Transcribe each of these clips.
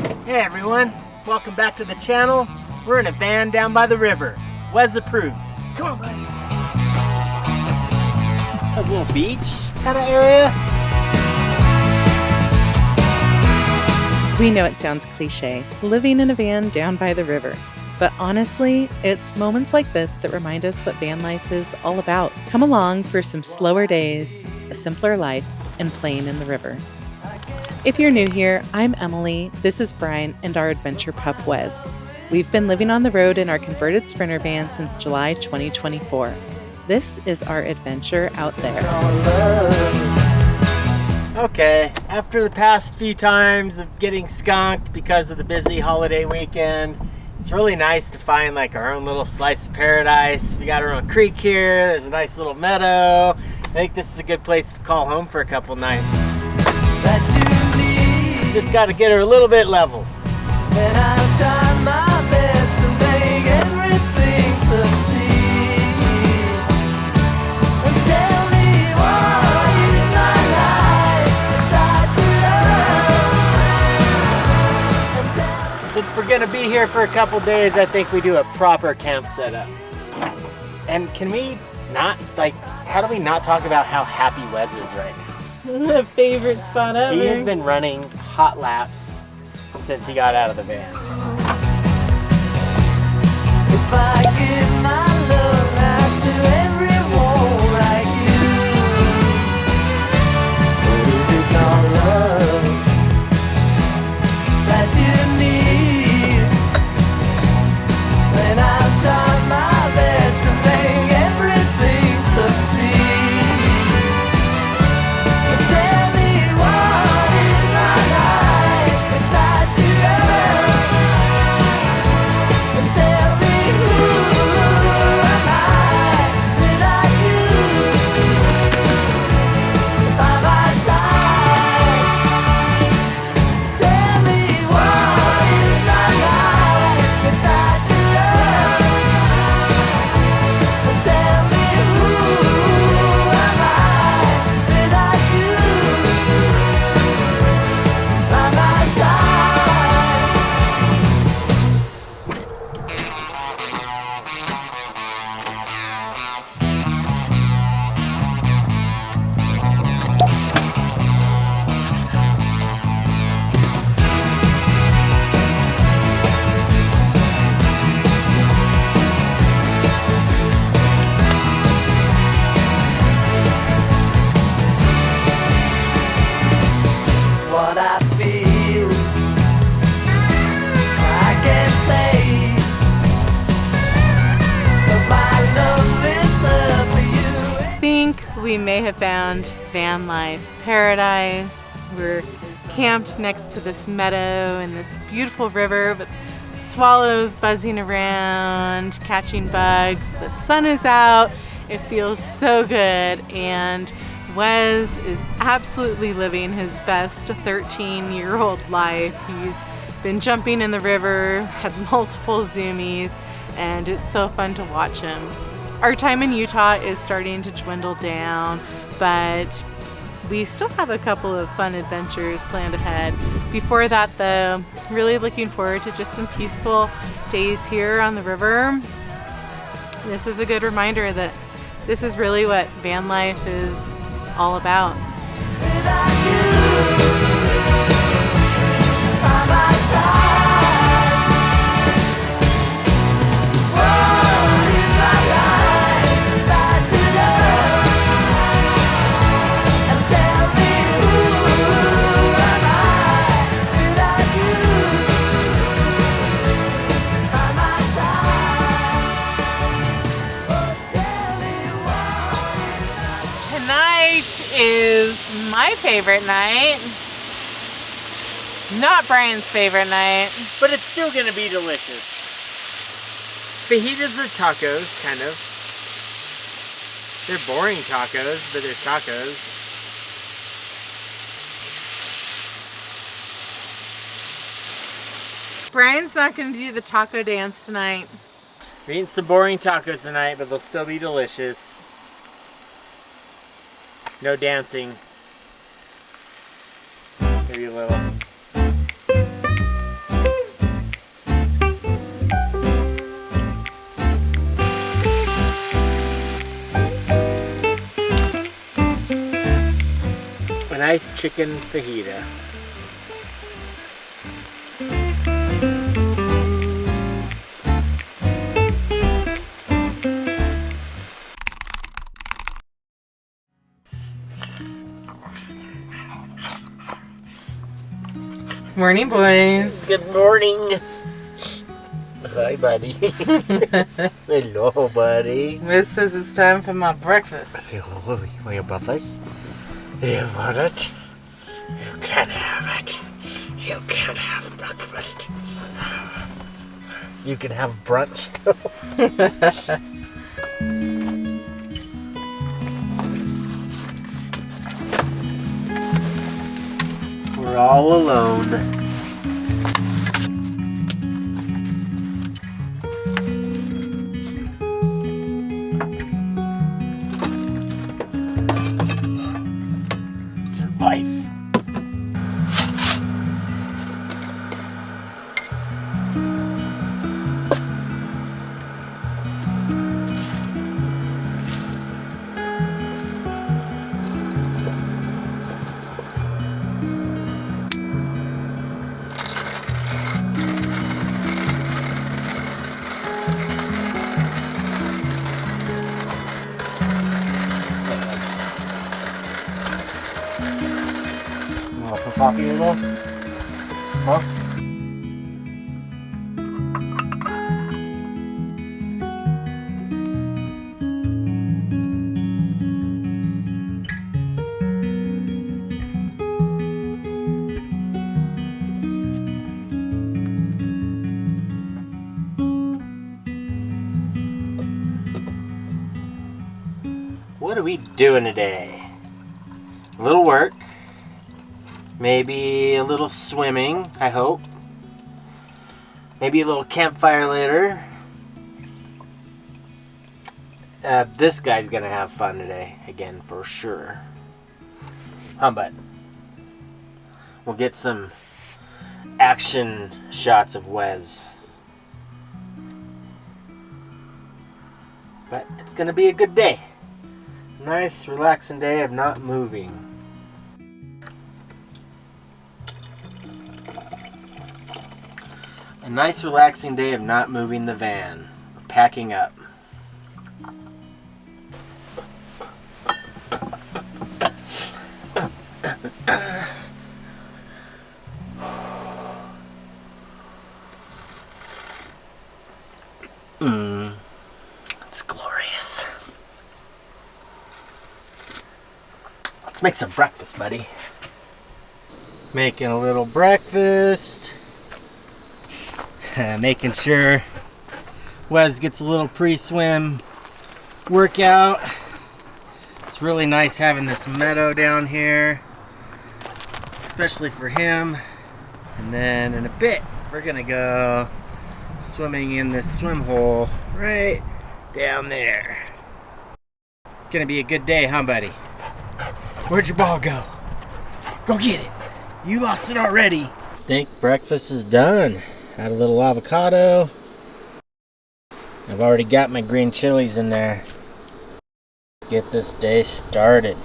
Hey everyone, welcome back to the channel. We're in a van down by the river. Wes approved. Come on, buddy. A little beach kind of area. We know it sounds cliche, living in a van down by the river. But honestly, it's moments like this that remind us what van life is all about. Come along for some slower days, a simpler life, and playing in the river. If you're new here, I'm Emily, this is Brian, and our adventure pup Wes. We've been living on the road in our converted Sprinter van since July 2024. This is our adventure out there. Okay, after the past few times of getting skunked because of the busy holiday weekend, it's really nice to find like our own little slice of paradise. We got our own creek here, there's a nice little meadow. I think this is a good place to call home for a couple nights. Just got to get her a little bit level. And I'll try my best to make everything succeed. And tell me what is my life without your love. Since we're gonna be here for a couple days, I think we do a proper camp setup. And can we not, like, how do we not talk about how happy Wes is right now? My favorite spot ever. He has been running hot laps since he got out of the van. If I give my love out to everyone like you, but if it's all love that you need, then I'll try my best to make everything succeed. So tell me what is my life without your love, and tell me who am I without you by my side. Tell me what is my life without your love, and tell me who am I without you by my side. What I feel, I can't say, but my love is up for you. I think we may have found van life paradise. We're camped next to this meadow and this beautiful river with swallows buzzing around, catching bugs. The sun is out. It feels so good, and Wes is absolutely living his best 13-year-old life. He's been jumping in the river, had multiple zoomies, and it's so fun to watch him. Our time in Utah is starting to dwindle down, but we still have a couple of fun adventures planned ahead. Before that, though, really looking forward to just some peaceful days here on the river. This is a good reminder that this is really what van life is all about. Without you by my side, what is my life without your love? And tell me who am I without you by my side? Oh, tell me what. Tonight is my favorite night. Not Brian's favorite night. But it's still gonna be delicious. Fajitas are tacos, kind of. They're boring tacos, but they're tacos. Brian's not going to do the taco dance tonight. We're eating some boring tacos tonight, but they'll still be delicious. No dancing. Maybe a little. nice chicken fajita. Morning, boys. Good morning. Hi, buddy. Hello, buddy. Wiz says it's time for my breakfast. You want your breakfast? You want it? You can have it. You can have breakfast. You can have brunch, though. We're all alone. Life. Want some coffee in there? Huh? What are we doing today? A little work. Maybe a little swimming, I hope. Maybe a little campfire later. This guy's gonna have fun today, again, for sure. Huh, bud? We'll get some action shots of Wes. But it's gonna be a good day. Nice, relaxing day of not moving. A nice relaxing day of not moving the van, packing up. It's glorious. Let's make some breakfast, buddy. Making a little breakfast. Making sure Wes gets a little pre-swim workout. It's really nice having this meadow down here, especially for him. And then in a bit, we're gonna go swimming in this swim hole right down there. Gonna be a good day, huh, buddy? Where'd your ball go? Go get it. You lost it already. Think breakfast is done. Add a little avocado. I've already got my green chilies in there. Get this day started.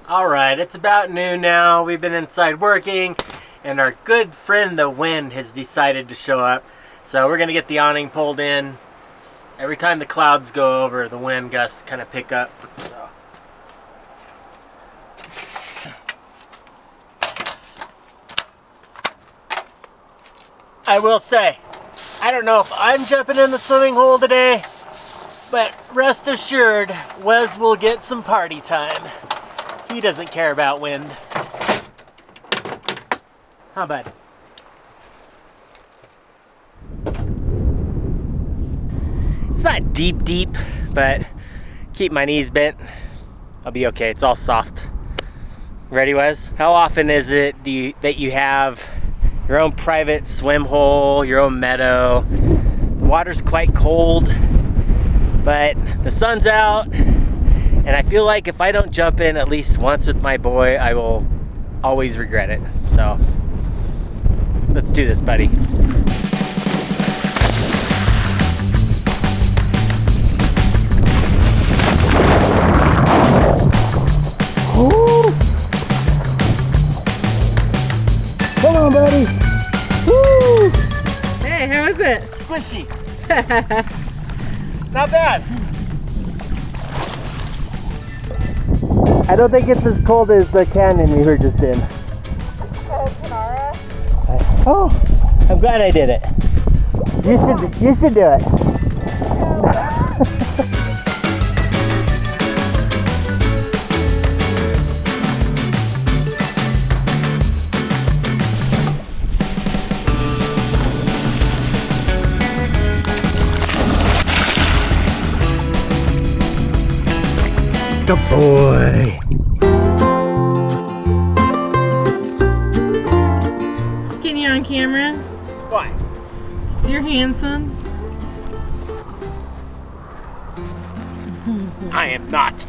Alright, it's about noon now. We've been inside working, and our good friend the wind has decided to show up. So we're going to get the awning pulled in. Every time the clouds go over, the wind gusts kind of pick up. So. I will say, I don't know if I'm jumping in the swimming hole today, but rest assured, Wes will get some party time. He doesn't care about wind. How bud? It's not deep, but keep my knees bent. I'll be okay. It's all soft. Ready, Wes? How often is it that you have your own private swim hole, your own meadow? The water's quite cold, but the sun's out, and I feel like if I don't jump in at least once with my boy, I will always regret it. So let's do this, buddy. Come on, buddy. Woo! Hey, how is it? Squishy. Not bad. I don't think it's as cold as the canyon we were just in. Oh, I'm glad I did it. You should do it. Good boy. Just getting you on camera. Why? 'Cause you're handsome. I am not.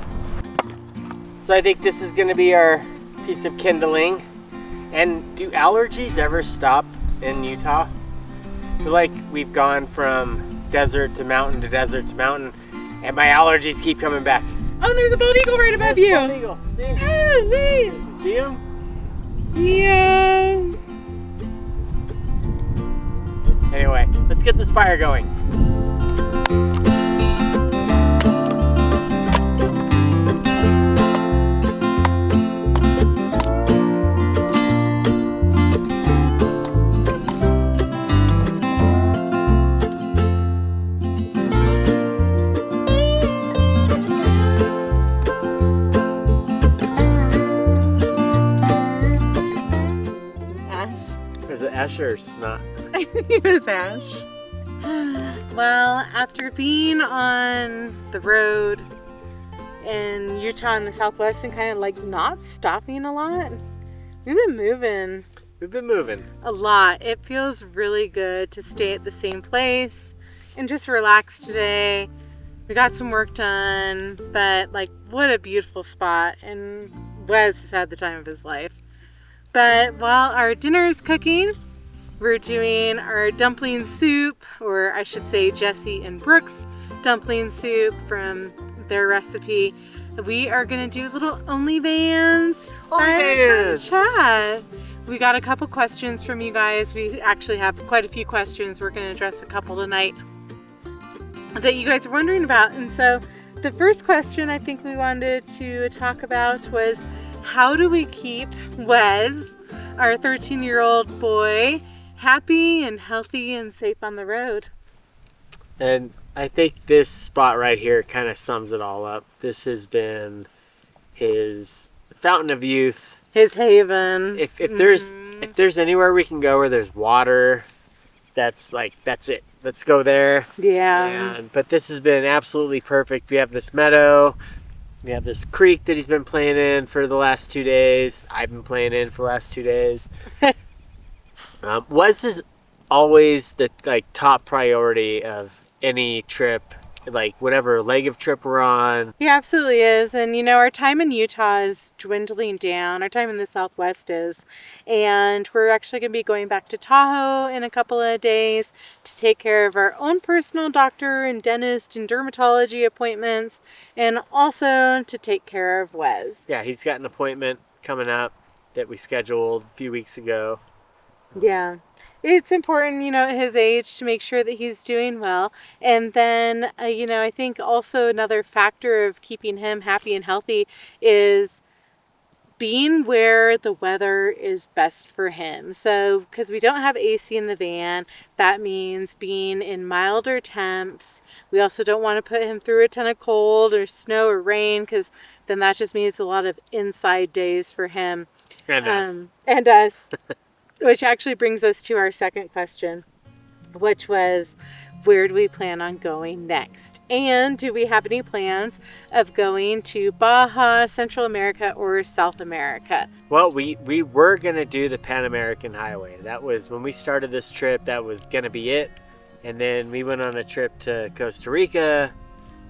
So I think this is going to be our piece of kindling. And do allergies ever stop in Utah? I feel like we've gone from desert to mountain to desert to mountain, and my allergies keep coming back. Oh, there's a bald eagle right above you. Bald eagle. See? Oh, wait. See him? Yeah. Anyway, let's get this fire going. Is it ash or snot? I think it was Ash. Well, after being on the road in Utah in the Southwest and kind of like not stopping a lot, we've been moving We've been moving. a lot. It feels really good to stay at the same place and just relax today. We got some work done, but like what a beautiful spot, and Wes has had the time of his life. But while our dinner is cooking, we're doing our dumpling soup, or I should say Jesse and Brooke's dumpling soup from their recipe. We are gonna do little OnlyVans fireside chat. We got a couple questions from you guys. We actually have quite a few questions. We're gonna address a couple tonight that you guys are wondering about. And so the first question I think we wanted to talk about was, how do we keep Wes, our 13-year-old boy, happy and healthy and safe on the road? And I think this spot right here kind of sums it all up. This has been his fountain of youth. His haven. If there's anywhere we can go where there's water, that's it. Let's go there. Yeah. But this has been absolutely perfect. We have this meadow. We have this creek that he's been playing in for the last 2 days. I've been playing in for the last 2 days. Wes is always the top priority of any trip, like whatever leg of trip we're on. He absolutely is. And you know, our time in Utah is dwindling down. Our time in the Southwest is. And we're actually going to be going back to Tahoe in a couple of days to take care of our own personal doctor and dentist and dermatology appointments, and also to take care of Wes. Yeah, he's got an appointment coming up that we scheduled a few weeks ago. Yeah. It's important, you know, at his age to make sure that he's doing well. And then, you know, I think also another factor of keeping him happy and healthy is being where the weather is best for him. So, because we don't have AC in the van, that means being in milder temps. We also don't want to put him through a ton of cold or snow or rain, because then that just means a lot of inside days for him. And us. And us. Which actually brings us to our second question, which was, where do we plan on going next? And do we have any plans of going to Baja, Central America, or South America? Well, we were going to do the Pan American Highway. That was, when we started this trip, that was going to be it. And then we went on a trip to Costa Rica,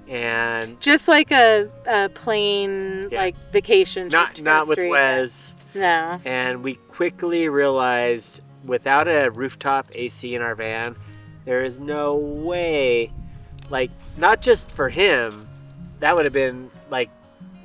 and just like a plain vacation trip. Not with Wes. No. And we quickly realized, without a rooftop AC in our van, there is no way, not just for him, that would have been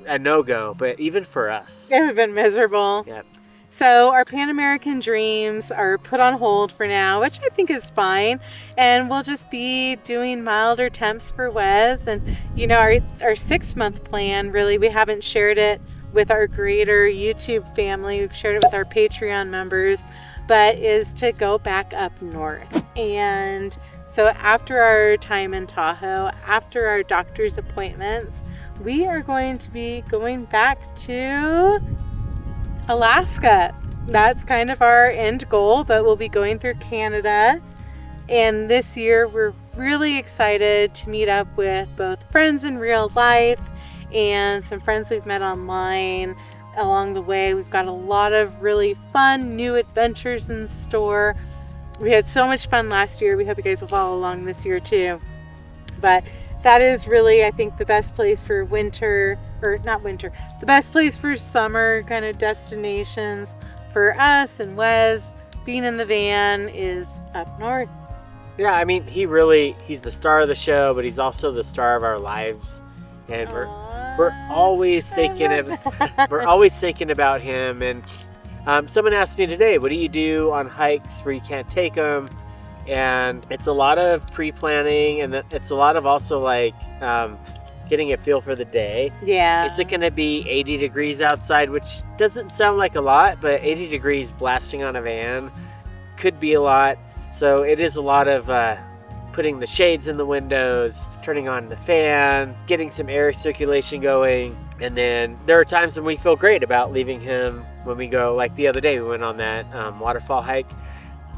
a no-go, but even for us. It would have been miserable. Yep. So our Pan American dreams are put on hold for now, which I think is fine. And we'll just be doing milder temps for Wes. And you know, our 6-month plan, really, we haven't shared it with our greater YouTube family. We've shared it with our Patreon members, but is to go back up north. And so after our time in Tahoe, after our doctor's appointments, we are going to be going back to Alaska. That's kind of our end goal, but we'll be going through Canada. And this year we're really excited to meet up with both friends in real life and some friends we've met online along the way. We've got a lot of really fun new adventures in store. We had so much fun last year. We hope you guys will follow along this year too. But that is really, I think, the best place for winter, or not winter, the best place for summer kind of destinations for us and Wes. Being in the van is up north. Yeah, I mean, he's the star of the show, but he's also the star of our lives. And we're always thinking about him. And someone asked me today, what do you do on hikes where you can't take them? And it's a lot of pre-planning, and it's a lot of also like getting a feel for the day. Yeah. Is it going to be 80 degrees outside, which doesn't sound like a lot, but 80 degrees blasting on a van could be a lot. So it is a lot of putting the shades in the windows, turning on the fan, getting some air circulation going. And then there are times when we feel great about leaving him when we go, like the other day we went on that waterfall hike.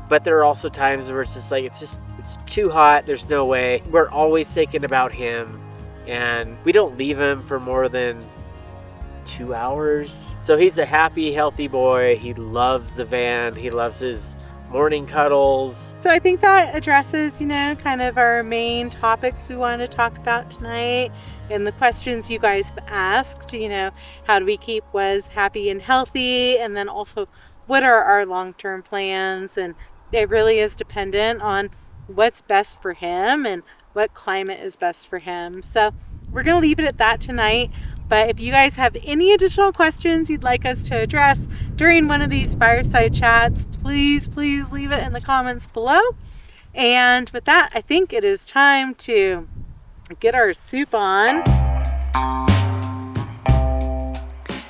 But there are also times where it's just like, it's too hot, there's no way. We're always thinking about him, and we don't leave him for more than 2 hours. So he's a happy, healthy boy. He loves the van. He loves his morning cuddles. So I think that addresses, you know, kind of our main topics we want to talk about tonight and the questions you guys have asked. You know, how do we keep Wes happy and healthy? And then also, what are our long-term plans? And it really is dependent on what's best for him and what climate is best for him. So we're going to leave it at that tonight. But if you guys have any additional questions you'd like us to address during one of these fireside chats, please leave it in the comments below. And with that, I think it is time to get our soup on.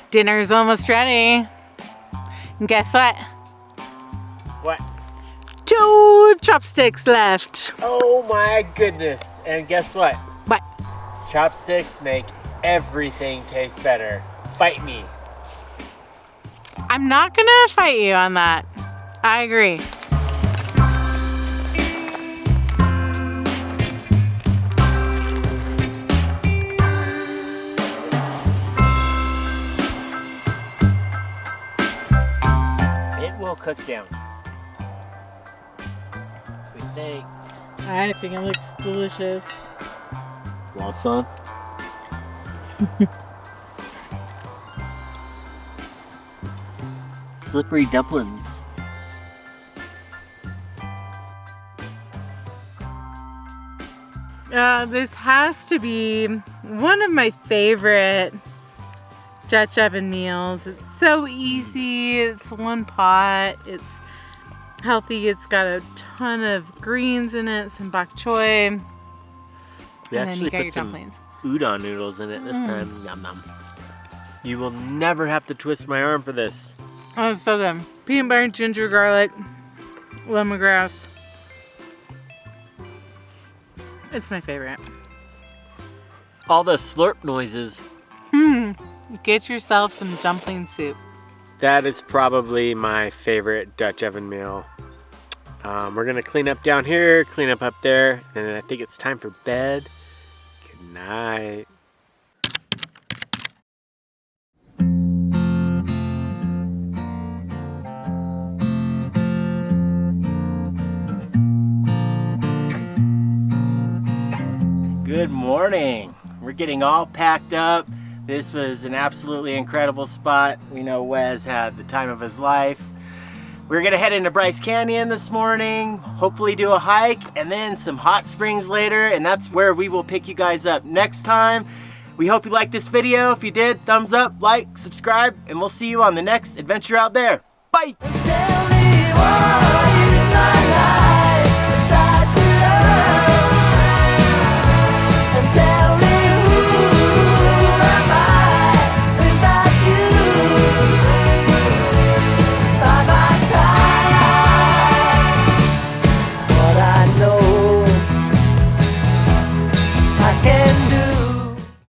Dinner's almost ready. And guess what? What? 2 chopsticks left. Oh my goodness. And guess what? What? Chopsticks make everything taste better. Fight me. I'm not gonna fight you on that. I agree. It will cook down. We think. I think it looks delicious. Gloss on. Slippery dumplings. This has to be one of my favorite Dutch oven meals. It's so easy. It's one pot. It's healthy. It's got a ton of greens in it, some bok choy. We And then actually you got put your some dumplings. udon noodles in it this time. Yum yum. You will never have to twist my arm for this. Oh, it's so good. Peanut butter, ginger, garlic, lemongrass. It's my favorite. All the slurp noises. Get yourself some dumpling soup. That is probably my favorite Dutch oven meal. We're gonna clean up down here, clean up there, and then I think it's time for bed. Good night. Good morning. We're getting all packed up. This was an absolutely incredible spot. We know Wes had the time of his life. We're gonna head into Bryce Canyon this morning, hopefully do a hike, and then some hot springs later, and that's where we will pick you guys up next time. We hope you liked this video. If you did, thumbs up, like, subscribe, and we'll see you on the next adventure out there. Bye. Tell me what